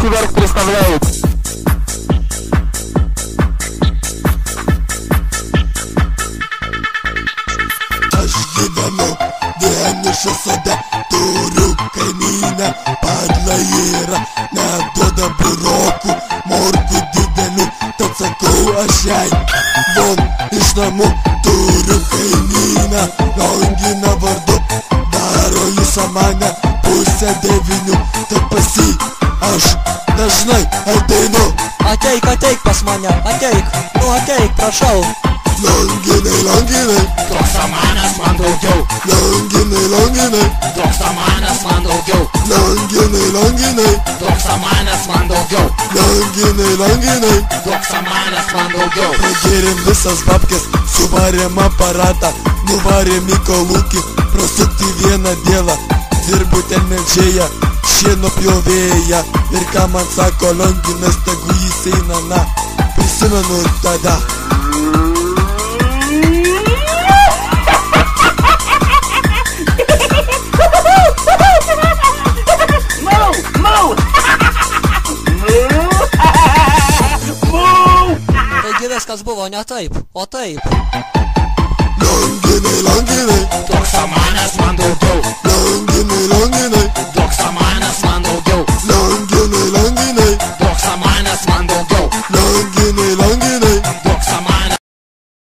руки вверх представляют. Aš gyvenu vienišuose, turiu kaimynę, padla yra, neduoda burokų, morkų didelių, tad sakau aš jai, von iš namų, turiu kaimynę, Lionginą vardu, daro jis mane 8:30, tad pas jį aš dažnai ateinu. Ateik pas mane, ateik, nu ateik, prašau. Lionginai, Duok samanas man daugiau. Lionginai, Duok samanas man daugiau. Lionginai, Duok samanas man daugiau. Lionginai. Duok samanas man daugiau. Pagėrėm visas babkes, suvarėm aparatą, nuvarėm į kolūkį, prasukti vieną dieną, dirbu ten melžėja, šieno pjovėja, ir ką man sako Lionginas, tegu jis eina, na, prisimenu tada. Taigi viskas buvo ne taip, o taip. Lionginai, Duok samanas man daugiau.